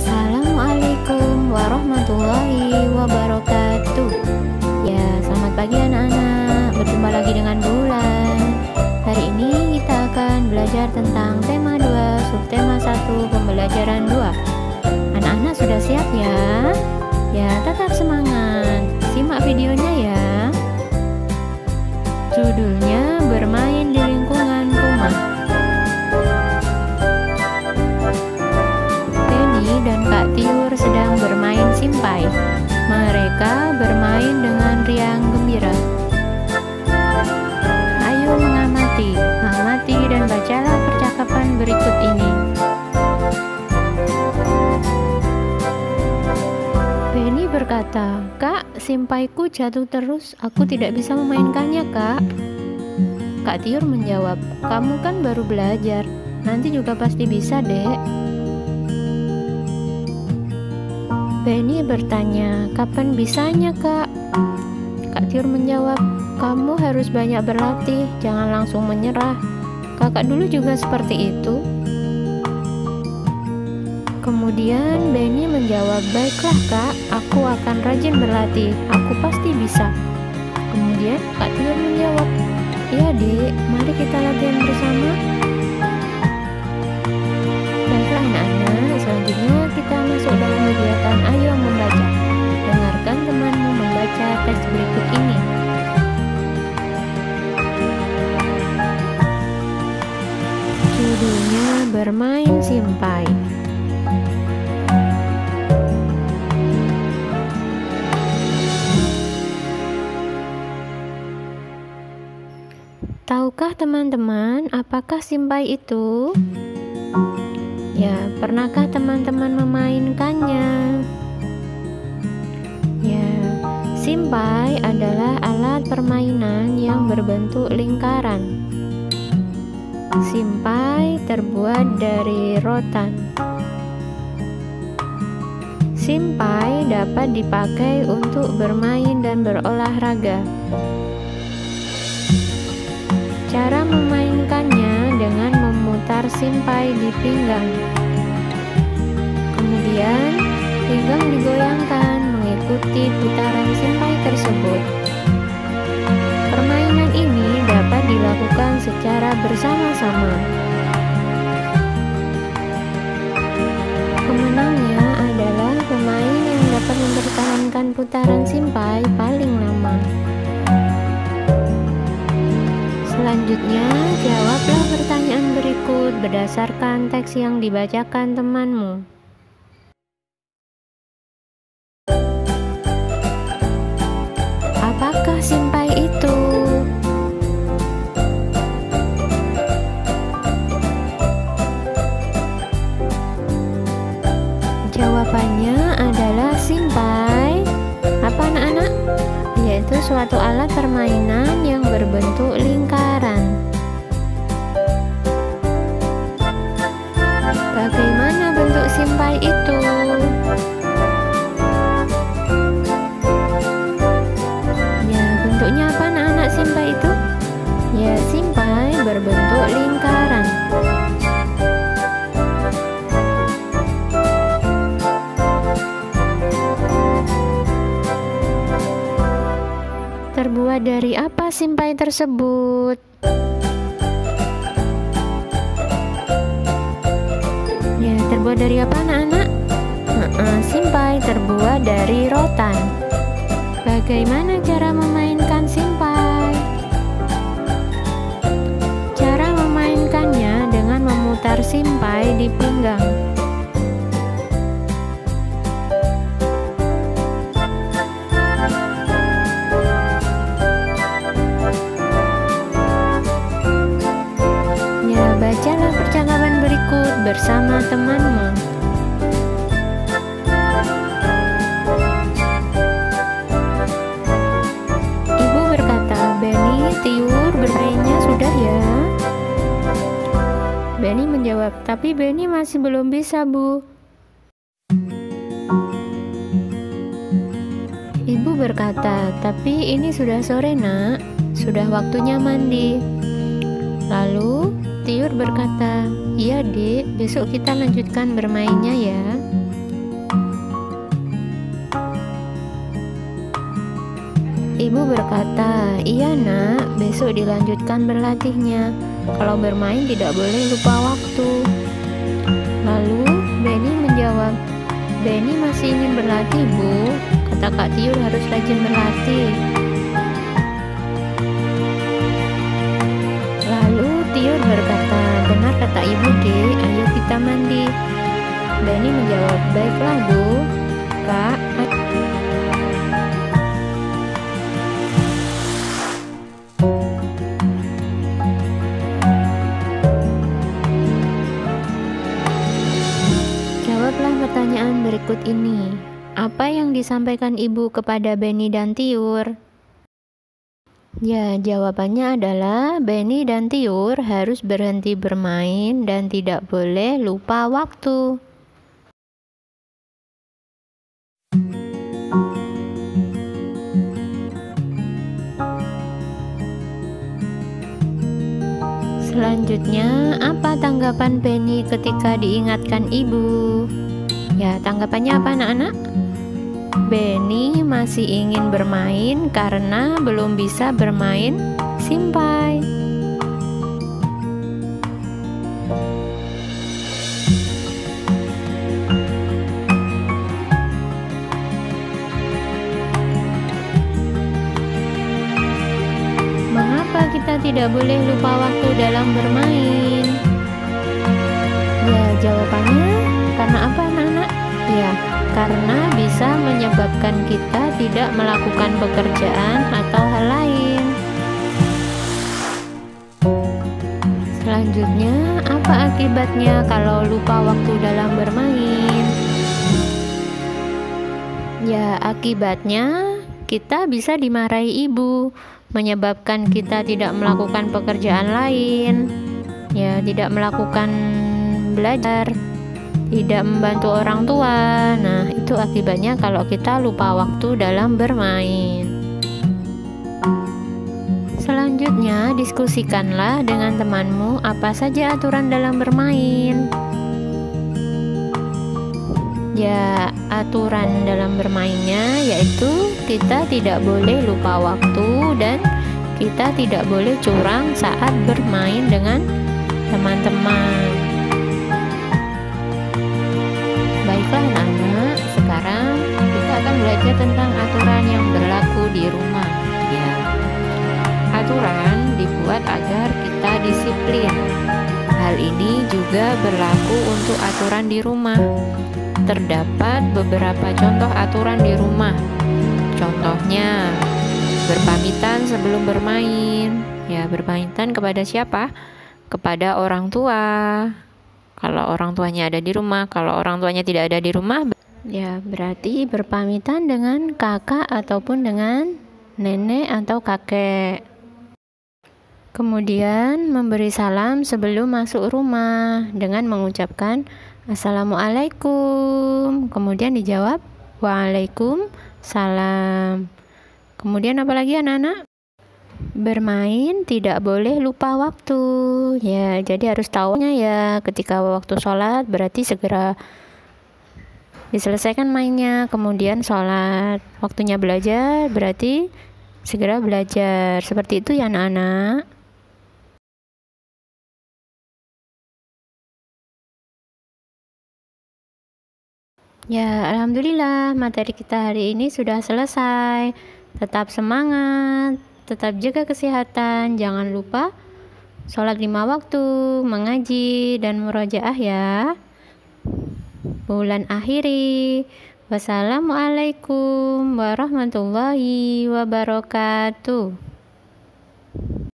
Assalamualaikum warahmatullahi wabarakatuh. Ya, selamat pagi anak-anak. Berjumpa lagi dengan Bulan. Hari ini kita akan belajar tentang tema 2, subtema 1, pembelajaran 2. Anak-anak sudah siap ya? Ya, tetap semangat. Simak videonya ya. Judulnya bermain di lingkungan rumah. Penny dan Kak Tiur sedang bermain simpai. Mereka bermain dengan riang gembira. Ayo mengamati, amati dan bacalah percakapan berikut ini. Penny berkata, "Kak, simpaiku jatuh terus, aku tidak bisa memainkannya, Kak." Kak Tiur menjawab, "Kamu kan baru belajar, nanti juga pasti bisa, Dek." Penny bertanya, "Kapan bisanya, Kak?" Kak Tiur menjawab, "Kamu harus banyak berlatih, jangan langsung menyerah. Kakak dulu juga seperti itu." Kemudian Penny menjawab, "Baiklah Kak, aku akan rajin berlatih, aku pasti bisa." Kemudian Kak Tiur menjawab, "Iya Dek, mari kita latihan bersama." Baiklah anak-anak, selanjutnya kita masuk dalam kegiatan Ayo Membaca. Dengarkan temanmu membaca teks berikut ini. Judulnya Bermain Simpai. Tahukah teman-teman, apakah simpai itu? Ya, pernahkah teman-teman memainkannya? Ya, simpai adalah alat permainan yang berbentuk lingkaran. Simpai terbuat dari rotan. Simpai dapat dipakai untuk bermain dan berolahraga. Cara memainkannya dengan memutar simpai di pinggang. Kemudian, pinggang digoyangkan mengikuti putaran simpai tersebut. Permainan ini dapat dilakukan secara bersama-sama. Pemenangnya adalah pemain yang dapat mempertahankan putaran simpai paling lama. Selanjutnya, jawablah pertanyaan berikut berdasarkan teks yang dibacakan temanmu. Apakah simpai itu? Jawabannya adalah simpai. Apa anak-anak? Yaitu suatu alat permainan yang berbentuk lingkaran. Bagaimana bentuk simpai itu? Ya, bentuknya apa anak-anak simpai itu? Ya, simpai berbentuk lingkaran. Terbuat dari apa simpai tersebut? Ya, terbuat dari apa anak-anak? Simpai terbuat dari rotan. Bagaimana cara memainkan simpai? Cara memainkannya dengan memutar simpai di pinggang. Bacalah percakapan berikut bersama temanmu. Ibu berkata, "Benny, Tiur bermainnya sudah ya?" Benny menjawab, "Tapi Benny masih belum bisa, Bu." Ibu berkata, "Tapi ini sudah sore, Nak. Sudah waktunya mandi." Lalu Tiur berkata, "Iya Dek, besok kita lanjutkan bermainnya ya." iya nak, besok dilanjutkan berlatihnya. Kalau bermain tidak boleh lupa waktu. Lalu Benny menjawab, Benny masih ingin berlatih Bu, kata Kak Tiur harus rajin berlatih. Lalu Tiur berkata, benar kata Ibu Dek, ayo kita mandi. Benny menjawab, baiklah Bu, Kak. Jawablah pertanyaan berikut ini. Apa yang disampaikan Ibu kepada Benny dan Tiur? Ya, jawabannya adalah Benny dan Tiur harus berhenti bermain dan tidak boleh lupa waktu. Selanjutnya, apa tanggapan Benny ketika diingatkan ibu? Ya, tanggapannya apa anak-anak? Benny masih ingin bermain karena belum bisa bermain simpai. Mengapa kita tidak boleh lupa waktu dalam bermain? Ya, jawabannya karena apa anak-anak? Ya, karena bisa menyebabkan kita tidak melakukan pekerjaan atau hal lain. Selanjutnya, apa akibatnya kalau lupa waktu dalam bermain? Ya, akibatnya kita bisa dimarahi ibu, menyebabkan kita tidak melakukan pekerjaan lain, ya, tidak melakukan belajar, tidak membantu orang tua. Nah, itu akibatnya kalau kita lupa waktu dalam bermain. Selanjutnya, diskusikanlah dengan temanmu apa saja aturan dalam bermain. Ya, aturan dalam bermainnya yaitu kita tidak boleh lupa waktu dan kita tidak boleh curang saat bermain dengan teman-teman. Baiklah anak-anak, sekarang kita akan belajar tentang aturan yang berlaku di rumah. Ya, aturan dibuat agar kita disiplin. Hal ini juga berlaku untuk aturan di rumah. Terdapat beberapa contoh aturan di rumah. Contohnya, berpamitan sebelum bermain. Ya, berpamitan kepada siapa? Kepada orang tua. Kalau orang tuanya ada di rumah, kalau orang tuanya tidak ada di rumah, ya berarti berpamitan dengan kakak ataupun dengan nenek atau kakek. Kemudian memberi salam sebelum masuk rumah dengan mengucapkan Assalamualaikum. Kemudian dijawab Waalaikumsalam. Kemudian apalagi anak-anak? Bermain tidak boleh lupa waktu. Ya, jadi harus tahunya ya, ketika waktu sholat berarti segera diselesaikan mainnya, kemudian sholat. Waktunya belajar berarti segera belajar. Seperti itu ya anak-anak. Ya, alhamdulillah materi kita hari ini sudah selesai. Tetap semangat, tetap jaga kesehatan, jangan lupa sholat 5 waktu, mengaji dan murojaah ya. Bulan akhiri. Wassalamualaikum warahmatullahi wabarakatuh.